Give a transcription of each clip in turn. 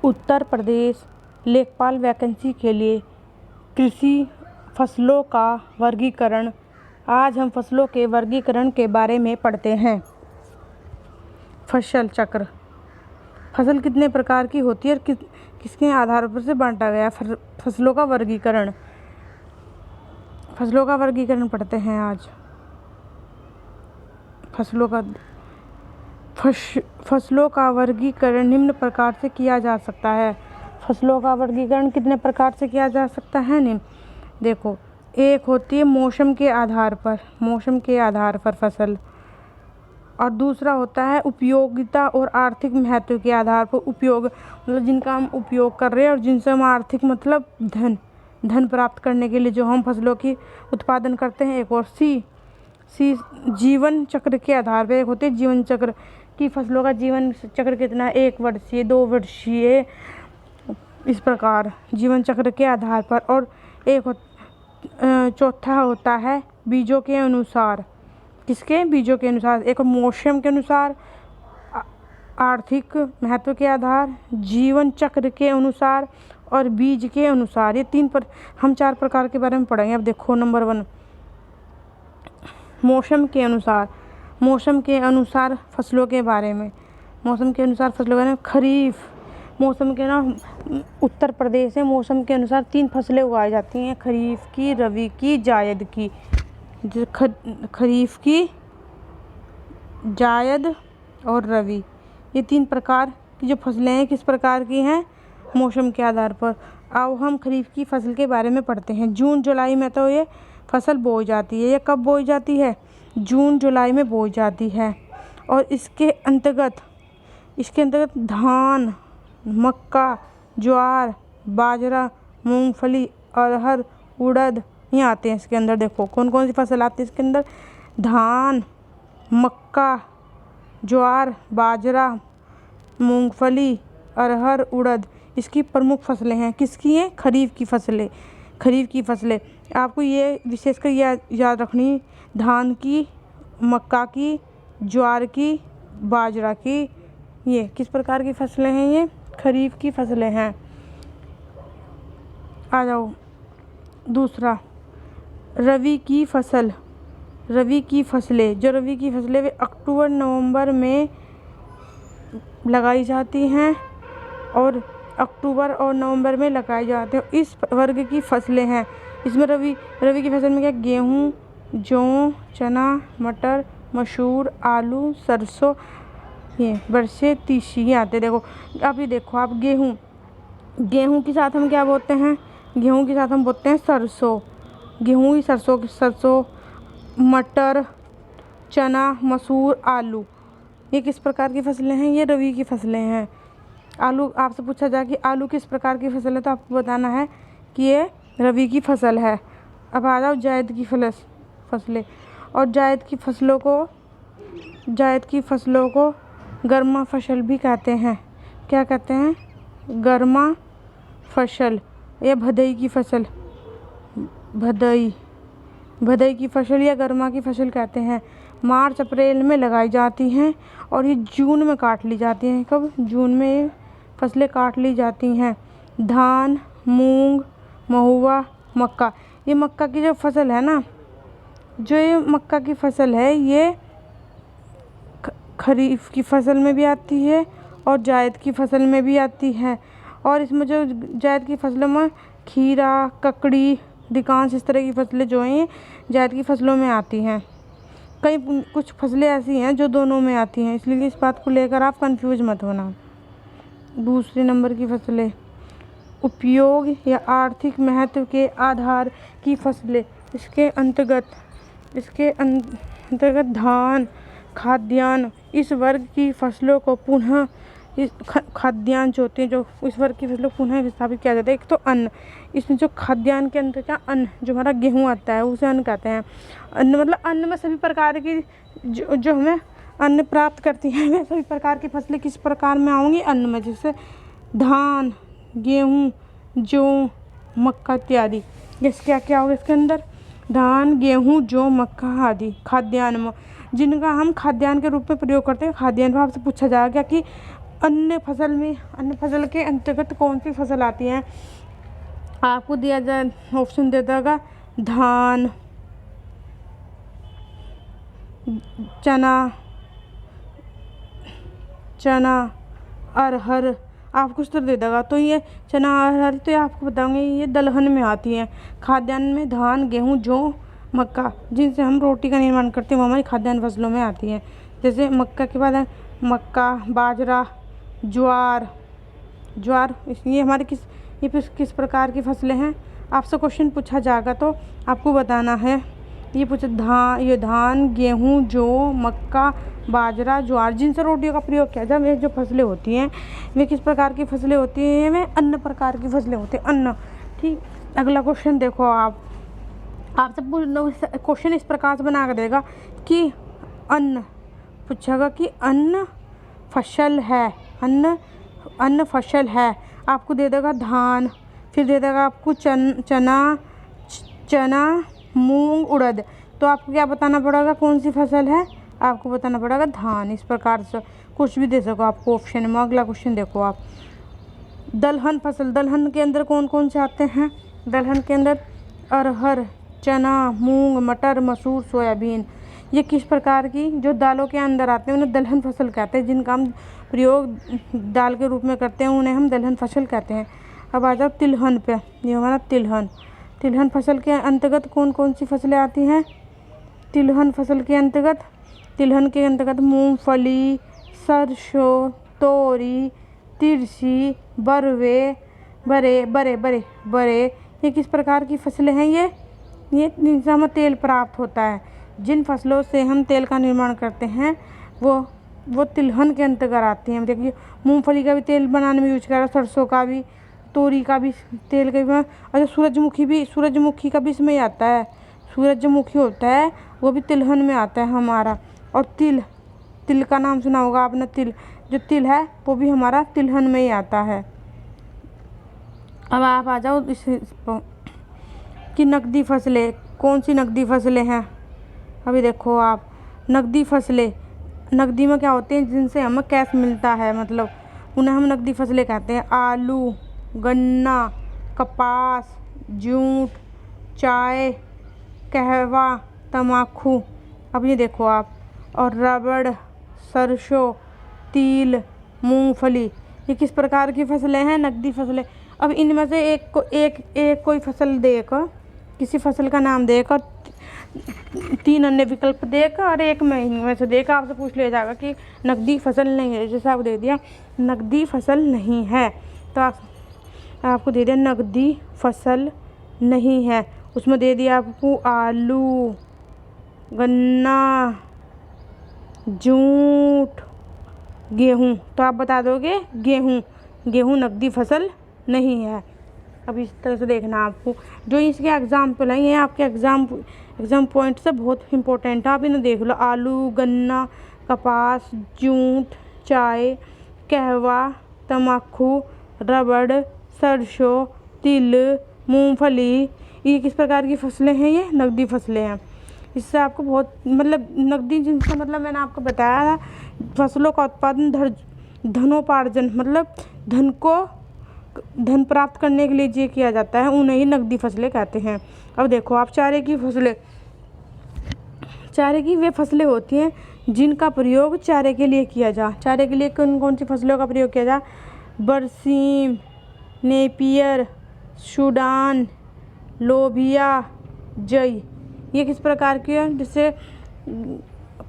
उत्तर प्रदेश लेखपाल वैकेंसी के लिए कृषि फसलों का वर्गीकरण। आज हम फसलों के वर्गीकरण के बारे में पढ़ते हैं। फसल चक्र। फसल कितने प्रकार की होती है और किसके आधार पर से बांटा गया। फसलों का वर्गीकरण। फसलों का वर्गीकरण पढ़ते हैं आज। फसलों का वर्गीकरण निम्न प्रकार से किया जा सकता है। फसलों का वर्गीकरण कितने प्रकार से किया जा सकता है निम्न। देखो, एक होती है मौसम के आधार पर फसल, और दूसरा होता है उपयोगिता और आर्थिक महत्व के आधार पर। उपयोग मतलब जिनका हम उपयोग कर रहे हैं, और जिनसे हम आर्थिक मतलब धन प्राप्त करने के लिए जो हम फसलों की उत्पादन करते हैं। एक और सी जीवन चक्र के आधार पर। एक होते हैं जीवन चक्र की फसलों का जीवन चक्र कितना है, 1 वर्षीय, 2 वर्षीय, इस प्रकार जीवन चक्र के आधार पर। और एक चौथा होता है बीजों के अनुसार। किसके? बीजों के अनुसार। एक मौसम के अनुसार, आर्थिक महत्व के आधार, जीवन चक्र के अनुसार और बीज के अनुसार। ये हम 4 प्रकार के बारे में पढ़ेंगे। अब देखो, नंबर 1 मौसम के अनुसार फसलों के बारे में। मौसम के अनुसार फसलों के बारे में। खरीफ मौसम के उत्तर प्रदेश में मौसम के अनुसार 3 फसलें उगाई जाती हैं। खरीफ की, रबी की, जायद की। खरीफ की, जायद और रबी, ये 3 प्रकार की जो फसलें हैं किस प्रकार की हैं? मौसम के आधार पर। अब हम खरीफ की फसल के बारे में पढ़ते हैं। जून जुलाई में तो ये फसल बोई जाती है। ये कब बोई जाती है? जून जुलाई में बोई जाती है। और इसके अंतर्गत धान, मक्का, ज्वार, बाजरा, मूंगफली, अरहर, उड़द ये आते हैं इसके अंदर। देखो कौन कौन सी फसल आती है इसके अंदर। धान, मक्का, ज्वार, बाजरा, मूंगफली, अरहर, उड़द इसकी प्रमुख फसलें हैं। किसकी हैं? खरीफ की फसलें। आपको ये विशेषकर याद रखनी, धान की, मक्का की, ज्वार की, बाजरा की, ये किस प्रकार की फसलें हैं? ये खरीफ की फसलें हैं। आ जाओ दूसरा, रबी की फसलें। जो रबी की फसलें वे अक्टूबर नवंबर में लगाई जाती हैं और अक्टूबर और नवंबर में लगाए जाते हैं। इस वर्ग की फसलें हैं। इसमें रबी की फसल में क्या? गेहूँ, जौ, चना, मटर, मसूर, आलू, सरसों, ये बरसे, तीसी आते हैं। देखो अभी देखो आप, गेहूँ के साथ हम क्या बोलते हैं? गेहूँ के साथ हम बोलते हैं सरसों। सरसों, मटर, चना, मसूर, आलू, ये किस प्रकार की फसलें हैं? ये रबी की फसलें हैं। आलू आपसे पूछा जाए कि आलू किस प्रकार की फसल है, तो आपको बताना है कि ये रबी की फसल है। अब आ जाओ जायद की फसलें। और जायद की फसलों को गर्मा फसल भी कहते हैं। क्या कहते हैं? गर्मा फसल या भदई की फसल। भदई की फसल या गर्मा की फसल कहते हैं। मार्च अप्रैल में लगाई जाती हैं और ये जून में काट ली जाती हैं। कब? जून में ये फसलें काट ली जाती हैं। धान, मूंग, महुआ, मक्का। ये मक्का की जो फसल है ना, ये खरीफ की फसल में भी आती है और जायद की फसल में भी आती है। और इसमें जो जायद की फसलों में खीरा, ककड़ी, अधिकांश इस तरह की फसलें जो हैं जायद की फसलों में आती हैं। कुछ फसलें ऐसी हैं जो दोनों में आती हैं, इसलिए इस बात को लेकर आप कंफ्यूज मत होना। दूसरे नंबर की फसलें, उपयोग या आर्थिक महत्व के आधार की फसलें। इसके अंतर्गत धान, खाद्यान्न, इस वर्ग की फसलों को पुनः खाद्यान्न जो होते हैं, जो इस वर्ग की फसलों को पुनः स्थापित किया जाता है। एक तो अन्न, इसमें जो खाद्यान्न के अंदर क्या? अन्न, जो हमारा गेहूँ आता है उसे अन्न कहते हैं। अन्न मतलब अन्न में सभी प्रकार की जो हमें अन्न प्राप्त करती हैं, वे सभी प्रकार की फसलें किस प्रकार में आऊँगी? अन्न में। जैसे धान, गेहूँ, जौ, मक्का इत्यादि। जैसे क्या क्या होगा इसके अंदर? धान, गेहूँ, जौ, मक्का आदि खाद्यान्न में, जिनका हम खाद्यान्न के रूप में प्रयोग करते हैं। खाद्यान्न में आपसे पूछा जाएगा कि अन्य फसल के अंतर्गत कौन सी फसल आती है? आपको दिया जाए ऑप्शन दे देगा धान, चना, अरहर, आपको उत्तर दे देगा। तो ये चना अरहर तो ये आपको बताऊंगे ये दलहन में आती है। खाद्यान्न में धान, गेहूँ, जौ, मक्का, जिनसे हम रोटी का निर्माण करते हैं वो हमारी खाद्यान्न फसलों में आती है। जैसे मक्का के बाद है मक्का, बाजरा, ज्वार, ये हमारे किस प्रकार की फसलें हैं? आपसे क्वेश्चन पूछा जाएगा तो आपको बताना है। ये धान, गेहूँ, जौ, मक्का, बाजरा, ज्वार, जिनसे रोटियों का प्रयोग किया जाए वे जो फसलें होती हैं वे किस प्रकार की फसलें होती हैं? वे अन्न प्रकार की फसलें होती हैं, अन्न। ठीक, अगला क्वेश्चन देखो आपसे क्वेश्चन इस प्रकार से बना कर देगा कि पूछेगा कि अन्न फसल है, आपको दे देगा धान, फिर दे देगा आपको चना, मूंग, उड़द। तो आपको क्या बताना पड़ेगा कौन सी फसल है? आपको बताना पड़ेगा धान। इस प्रकार से कुछ भी दे सको आपको ऑप्शन में। अगला क्वेश्चन देखो आप, दलहन फसल, दलहन के अंदर कौन कौन से आते हैं? दलहन के अंदर अरहर, चना, मूंग, मटर, मसूर, सोयाबीन। ये किस प्रकार की जो दालों के अंदर आते हैं उन्हें दलहन फसल कहते हैं। जिनका हम प्रयोग दाल के रूप में करते हैं उन्हें हम दलहन फसल कहते हैं। अब आ जाओ तिलहन पे। ये हमारा तिलहन फसल के अंतर्गत कौन कौन सी फसलें आती हैं? तिलहन के अंतर्गत मूंगफली, सरसों, तोरी, तिरसी, बरवे, बरे। ये किस प्रकार की फसलें हैं? ये जिनसे हमें तेल प्राप्त होता है। जिन फसलों से हम तेल का निर्माण करते हैं वो तिलहन के अंतर्गत आती हैं। देखिए मूंगफली का भी तेल बनाने में यूज करा, सरसों का भी, तोरी का भी तेल का भी। अच्छा सूरजमुखी का भी इसमें ही आता है। सूरजमुखी होता है वो भी तिलहन में आता है हमारा। और तिल का नाम सुना होगा आपने। जो तिल है वो भी हमारा तिलहन में ही आता है। अब आप आ जाओ कि नकदी फसलें, कौन सी नकदी फसलें हैं? अभी देखो आप, नकदी फसलें, नकदी में क्या होते हैं जिनसे हमें कैश मिलता है, मतलब उन्हें हम नकदी फसलें कहते हैं। आलू, गन्ना, कपास, जूट, चाय, कहवा, तम्बाकू। अब ये देखो आप, और रबड़, सरसों, तिल, मूंगफली, ये किस प्रकार की फसलें हैं? नकदी फसलें। अब इनमें से एक कोई फसल देकर, किसी फसल का नाम देकर 3 अन्य विकल्प देकर और एक में इनमें से देकर आपसे पूछ लिया जाएगा कि नकदी फसल नहीं है। जैसे आपको दे दिया नकदी फसल नहीं है तो आपको दे दिया नकदी फसल नहीं है। उसमें दे दिया आपको आलू, गन्ना, जूट, गेहूँ। तो आप बता दोगे गेहूँ नकदी फसल नहीं है। अब इस तरह से देखना आपको जो इसके एग्जाम्पल हैं ये आपके एग्ज़ाम पॉइंट से बहुत इंपॉर्टेंट है। आप इन्हें देख लो, आलू, गन्ना, कपास, जूट, चाय, कहवा, तम्बाकू, रबड़, सरसों, तिल, मूंगफली, ये किस प्रकार की फसलें हैं? ये नकदी फसलें हैं। इससे आपको बहुत नकदी जिनका मैंने आपको बताया था फसलों का उत्पादन धनोपार्जन धन प्राप्त करने के लिए जो किया जाता है उन्हें ही नकदी फसलें कहते हैं। अब देखो आप चारे की वे फसलें होती हैं जिनका प्रयोग चारे के लिए किया जा। चारे के लिए कौन कौन सी फसलों का प्रयोग किया जा? बरसीम, नेपियर, सूडान, लोबिया, जई। ये किस प्रकार की है? जिससे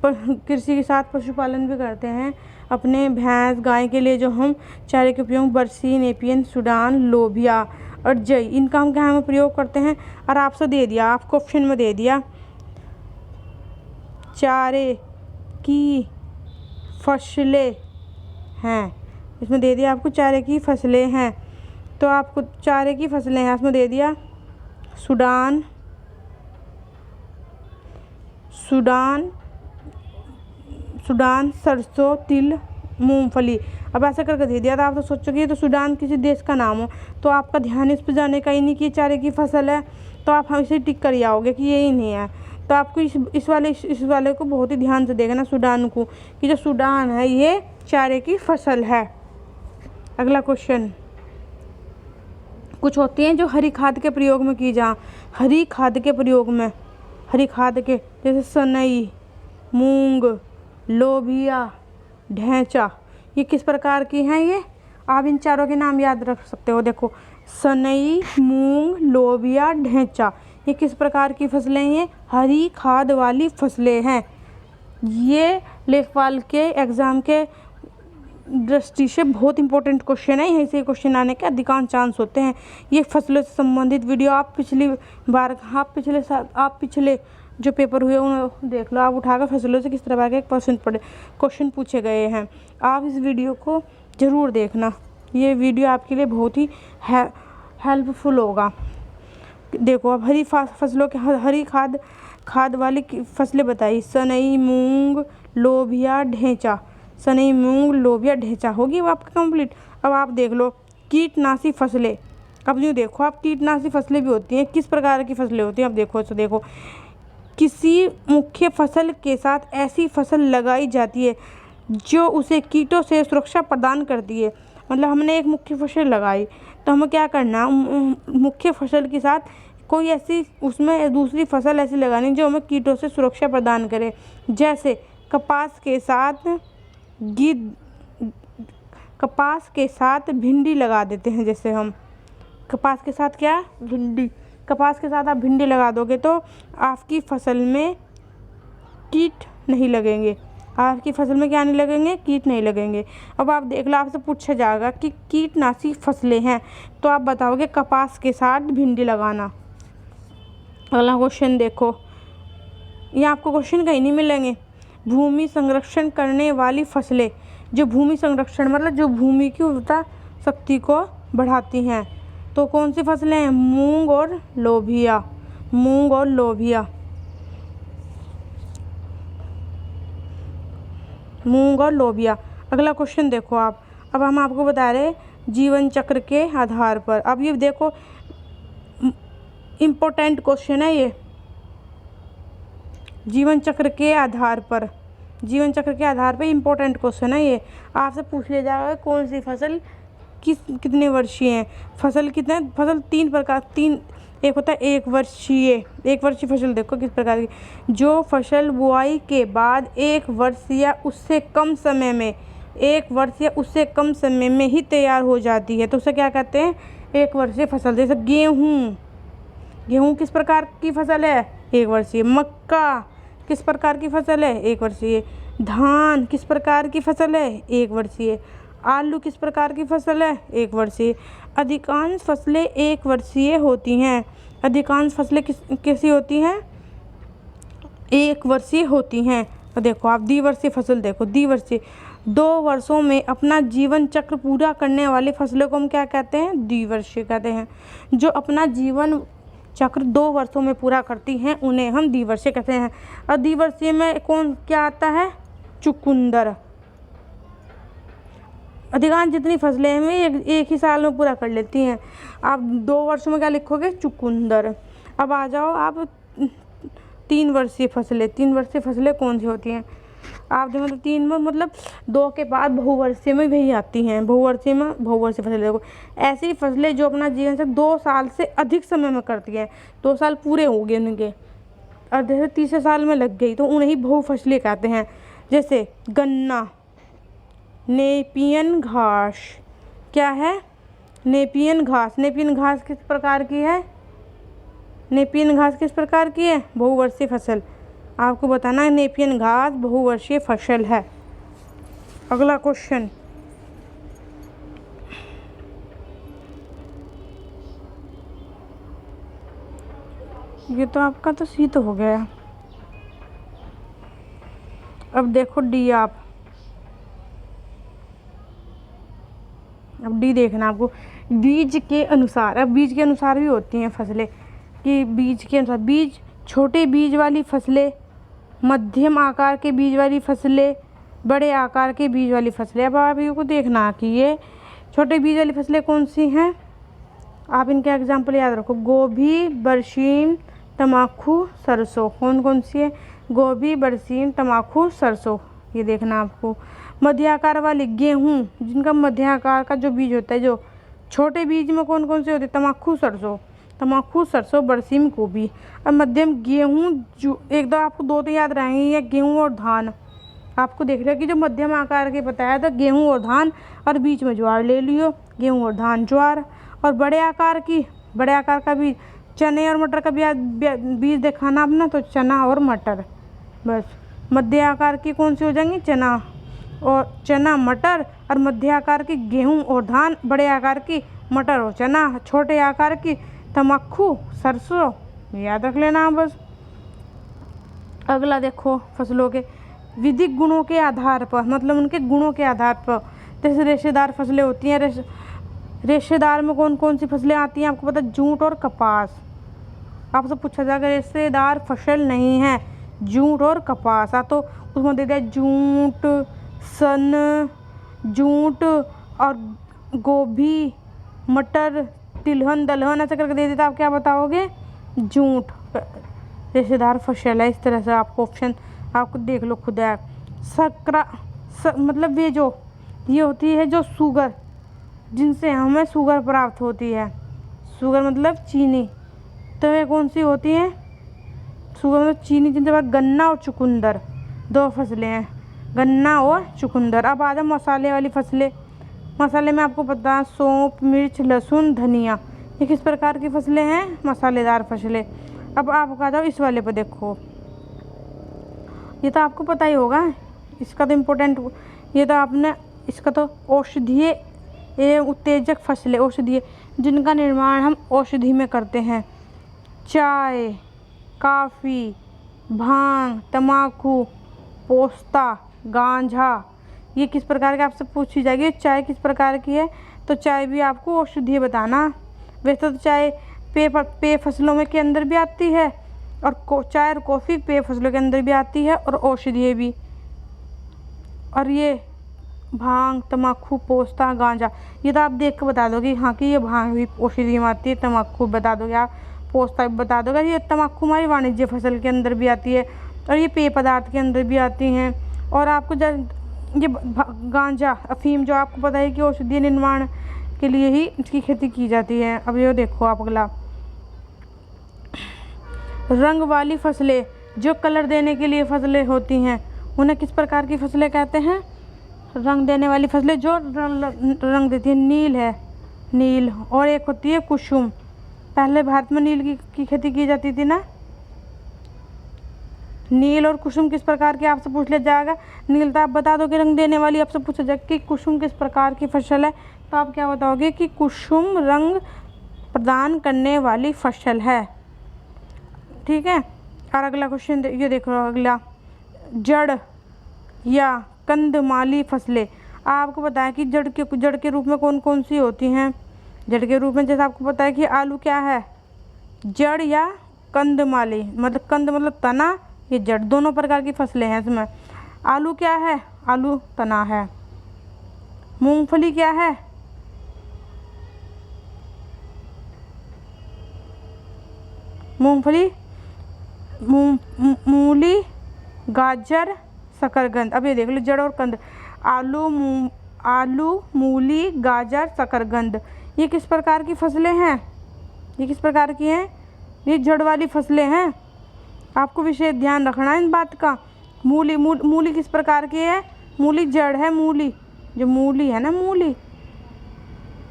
कृषि के साथ पशुपालन भी करते हैं। अपने भैंस गाय के लिए जो हम चारे के उपयोग बरसी, नेपियन, सूडान, लोबिया और जई, इनका हम क्या में प्रयोग करते हैं। और आपसे दे दिया, आपको ऑप्शन में दे दिया चारे की फसलें हैं। इसमें दे दिया आपको चारे की फसलें हैं। तो आपको चारे की फसलें हैं इसमें दे दिया सूडान, सरसों, तिल, मूंगफली। अब ऐसा करके दे दिया था। आप तो सोचोगे तो सूडान किसी देश का नाम हो, तो आपका ध्यान इस पर जाने का ही नहीं कि चारे की फसल है, तो आप इसे टिक कर आओगे कि ये ही नहीं है। तो आपको इस वाले को बहुत ही ध्यान से देखना सूडान को, कि जो सूडान है ये चारे की फसल है। अगला क्वेश्चन, कुछ होती हैं जो हरी खाद के प्रयोग में की जा, हरी खाद के प्रयोग में, हरी खाद के, जैसे सनई, मूंग, लोबिया, ढैंचा, ये किस प्रकार की हैं? ये आप इन चारों के नाम याद रख सकते हो। देखो सनई, मूंग, लोबिया, ढैंचा, ये किस प्रकार की फसलें हैं? हरी खाद वाली फसलें हैं। ये लेखपाल के एग्ज़ाम के दृष्टि से बहुत इंपॉर्टेंट क्वेश्चन है, यहीं से क्वेश्चन आने के अधिकांश चांस होते हैं। ये फसलों से संबंधित वीडियो आप पिछली बार, आप पिछले जो पेपर हुए उन्हें देख लो, आप उठाकर फसलों से किस तरह के क्वेश्चन पूछे गए हैं। आप इस वीडियो को ज़रूर देखना, ये वीडियो आपके लिए बहुत ही हेल्पफुल होगा। देखो अब हरी फसलों के हरी खाद वाली फसलें बताई, सनई, मूंग, लोबिया, ढैंचा, सनई, मूंग, लोबिया, ढैंचा होगी वो आपका कंप्लीट। अब आप देख लो कीटनाशी फसलें। अब यूँ देखो आप, कीटनाशी फसलें भी होती हैं, किस प्रकार की फसलें होती हैं? अब देखो तो देखो, किसी मुख्य फसल के साथ ऐसी फसल लगाई जाती है जो उसे कीटों से सुरक्षा प्रदान करती है। मतलब हमने एक मुख्य फसल लगाई तो हमें क्या करना, मुख्य फसल के साथ कोई ऐसी उसमें दूसरी फसल ऐसी लगानी जो हमें कीटों से सुरक्षा प्रदान करे। जैसे कपास के साथ भिंडी लगा देते हैं। जैसे हम कपास के साथ क्या, भिंडी, कपास के साथ आप भिंडी लगा दोगे तो आपकी फसल में कीट नहीं लगेंगे। आपकी फसल में क्या नहीं लगेंगे? कीट नहीं लगेंगे। अब आप देख लो, आपसे पूछा जाएगा कि कीटनाशी फसलें हैं तो आप बताओगे कपास के साथ भिंडी लगाना। अगला क्वेश्चन देखो, ये आपको क्वेश्चन कहीं नहीं मिलेंगे। भूमि संरक्षण करने वाली फसलें, जो भूमि संरक्षण मतलब जो भूमि की उर्वरता शक्ति को बढ़ाती हैं, तो कौन सी फसलें हैं? मूंग और लोबिया, मूंग और लोबिया, मूंग और लोबिया। अगला क्वेश्चन देखो आप, अब हम आपको बता रहे जीवन चक्र के आधार पर। अब ये देखो इम्पोर्टेंट क्वेश्चन है ये, जीवन चक्र के आधार पर, जीवन चक्र के आधार पर इम्पोर्टेंट क्वेश्चन है ये। आपसे पूछ लिया जाएगा कौन सी फसल कितने वर्षीय है। फसल तीन प्रकार, एक होता है एक वर्षीय फसल। देखो किस प्रकार की, जो फसल बुआई के बाद एक वर्ष या उससे कम समय में ही तैयार हो जाती है तो उसे क्या कहते हैं? एक वर्षीय फसल। जैसे गेहूँ किस प्रकार की फसल है? एक वर्षीय। मक्का किस प्रकार की फसल है? एक वर्षीय। धान किस प्रकार की फसल है? एक वर्षीय। आलू किस प्रकार की फसल है? एक वर्षीय। अधिकांश फसलें एक वर्षीय होती हैं। अधिकांश फसलें कैसी होती हैं? एक वर्षीय होती हैं। तो देखो आप द्विवर्षीय फसल देखो, द्विवर्षीय 2 वर्षों में अपना जीवन चक्र पूरा करने वाली फसलों को हम क्या कहते हैं? द्विवर्षीय कहते हैं। जो अपना जीवन चक्र 2 वर्षों में पूरा करती हैं उन्हें हम द्विवर्षीय कहते हैं। और द्विवर्षीय में कौन क्या आता है? चुकंदर। अधिकांश जितनी फसलें हैं वे एक ही साल में पूरा कर लेती हैं। आप 2 वर्षों में क्या लिखोगे? चुकंदर। अब आ जाओ आप 3 वर्षीय फसलें। 3 वर्षीय फसलें कौन सी होती हैं? आप जो मतलब 3 में मतलब 2 के बाद बहुवर्षीय में भी आती हैं। बहुवर्षीय फसलें देखो, ऐसी फसलें जो अपना जीवन से 2 साल से अधिक समय में करती हैं। 2 साल पूरे हो गए उनके और जैसे तीसरे साल में लग गई तो उन्हें बहुफसलें कहते हैं। जैसे गन्ना, नेपियन घास, क्या है? नेपियन घास। नेपियन घास किस प्रकार की है? नेपियन घास किस प्रकार की है? बहुवर्षीय फसल। आपको बताना है नेपियन घास बहुवर्षीय फसल है। अगला क्वेश्चन, ये तो आपका तो सी तो हो गया। अब देखो डी, अब डी देखना आपको, बीज के अनुसार। अब बीज के अनुसार भी होती हैं फसलें कि बीज के अनुसार, बीज छोटे बीज वाली फसलें, मध्यम आकार के बीज वाली फसलें, बड़े आकार के बीज वाली फसलें। अब आप इनको देखना कि ये छोटे बीज वाली फसलें कौन सी हैं। आप इनके एग्जाम्पल याद रखो, गोभी, बरसीम, तम्बाकू, सरसों। कौन कौन सी है? गोभी, बरसीम, तम्बाकू, सरसों। ये देखना आपको। मध्याकार वाली गेहूँ, जिनका मध्याकार का जो बीज होता है, जो छोटे बीज में कौन कौन से होते हैं? तम्बाकू, सरसों, बरसीम, गोभी। और मध्यम गेहूँ, जो एक दो आपको दो तो याद रहेंगे, ये गेहूँ और धान। आपको देख रहे हो कि जो मध्यम आकार के बताया था गेहूँ और धान, और बीच में ज्वार ले लियो, गेहूँ और धान ज्वार। और बड़े आकार का बीज चने और मटर का बीज दिखाना अपना, तो चना और मटर। बस मध्य आकार की कौन सी हो जाएंगी? चना मटर। और मध्य आकार की गेहूँ और धान, बड़े आकार की मटर और चना, छोटे आकार की तम्बाकू, सरसों। याद रख लेना आप बस। अगला देखो, फसलों के विधिक गुणों के आधार पर, मतलब उनके गुणों के आधार पर। जैसे रेशेदार फसलें होती हैं, रेशेदार में कौन कौन सी फसलें आती हैं? आपको पता है, जूट और कपास। आपसे पूछा जाएगा रेशेदार फसल नहीं है, जूट और कपास। तो उसमें दे दिया जूट, सन, जूट और गोभी, मटर, तिलहन, दलहन, ऐसा करके दे देता। आप क्या बताओगे? जूट रेशेदार फसल है। इस तरह से आपको ऑप्शन आपको देख लो खुद है। मतलब ये होती है जो शुगर, जिनसे हमें शुगर प्राप्त होती है। शुगर मतलब चीनी। तो ये कौन सी होती है? शुगर मतलब चीनी। जिनके बाद गन्ना और चुकंदर, दो फसलें हैं, गन्ना और चुकंदर। अब आ जाए मसाले वाली फसलें। मसाले में आपको पता है सौंफ, मिर्च, लहसुन, धनिया। ये किस प्रकार की फसलें हैं? मसालेदार फसलें। अब आप आ जाओ इस वाले पर, देखो ये तो आपको पता ही होगा, इसका तो इम्पोर्टेंट, ये तो आपने, इसका तो औषधीय एवं उत्तेजक फसलें, औषधीय, जिनका निर्माण हम औषधि में करते हैं। चाय, कॉफ़ी, भांग, तम्बाकू, पोस्ता, गांजा। ये किस प्रकार के आपसे पूछी जाएगी? चाय किस प्रकार की है? तो चाय भी आपको औषधीय बताना। वैसे तो चाय पेय फसलों में के अंदर भी आती है, और चाय और कॉफ़ी पेय फसलों के अंदर भी आती है, और औषधीय भी। और ये भांग, तम्बाकू, पोस्ता, गांजा, ये तो आप देख के बता दोगे हाँ कि ये भांग भी औषधि में आती है, तम्बाकू बता दोगे आप, पोस्ता भी बता दोगे। ये तम्बाकू हमारी वाणिज्य फसल के अंदर भी आती है, और ये पेय पदार्थ के अंदर भी आती हैं। और आपको ये गांजा, अफीम, जो आपको पता है कि औषधीय निर्माण के लिए ही इसकी खेती की जाती है। अब ये देखो आप अगला, रंग वाली फसलें, जो कलर देने के लिए फसलें होती हैं, उन्हें किस प्रकार की फसलें कहते हैं? रंग देने वाली फसलें जो रंग देती है। नील है, नील। और एक होती है कुसुम। पहले भारत में नील की खेती की जाती थी ना। नील और कुसुम किस प्रकार की आपसे पूछ लिया जाएगा। नील तो आप बता दो कि रंग देने वाली, आपसे पूछा जाएगा कि कुसुम किस प्रकार की फसल है, तो आप क्या बताओगे कि कुसुम रंग प्रदान करने वाली फसल है। ठीक है। और अगला क्वेश्चन ये देखो, अगला, जड़ या कंदमाली फसलें। आपको पता है कि जड़ के रूप में कौन कौन सी होती हैं? जड़ के रूप में जैसे आपको पता है कि आलू क्या है? जड़ या कंदमाली, मतलब कंद मतलब तना, ये जड़, दोनों प्रकार की फसलें हैं इसमें। आलू क्या है? आलू तना है। मूंगफली क्या है? मूंगफली, मूली, गाजर, शकरकंद। अब ये देख लो, जड़ और कंद, आलू, मूली, गाजर, शकरकंद, ये किस प्रकार की फसलें हैं? ये किस प्रकार की हैं? ये जड़ वाली फसलें हैं। आपको विशेष ध्यान रखना है इन बात का। मूली किस प्रकार की है? मूली जड़ है। मूली, जो मूली है ना,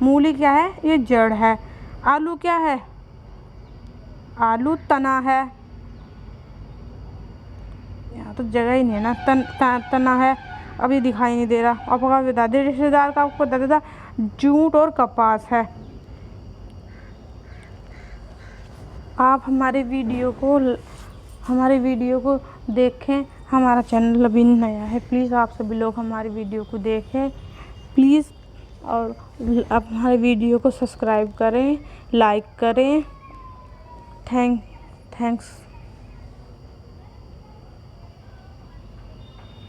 मूली क्या है? ये जड़ है। आलू क्या है? आलू तना है। यहाँ तो जगह ही नहीं है ना, तना है। अभी दिखाई नहीं दे रहा। आपको बता दे, रिश्तेदार का आपको बता देता, जूट और कपास है। आप हमारे वीडियो को देखें। हमारा चैनल अभी नया है, प्लीज़ आप सभी लोग हमारी वीडियो को देखें प्लीज़, और आप हमारे वीडियो को सब्सक्राइब करें, लाइक करें। थैंक्स।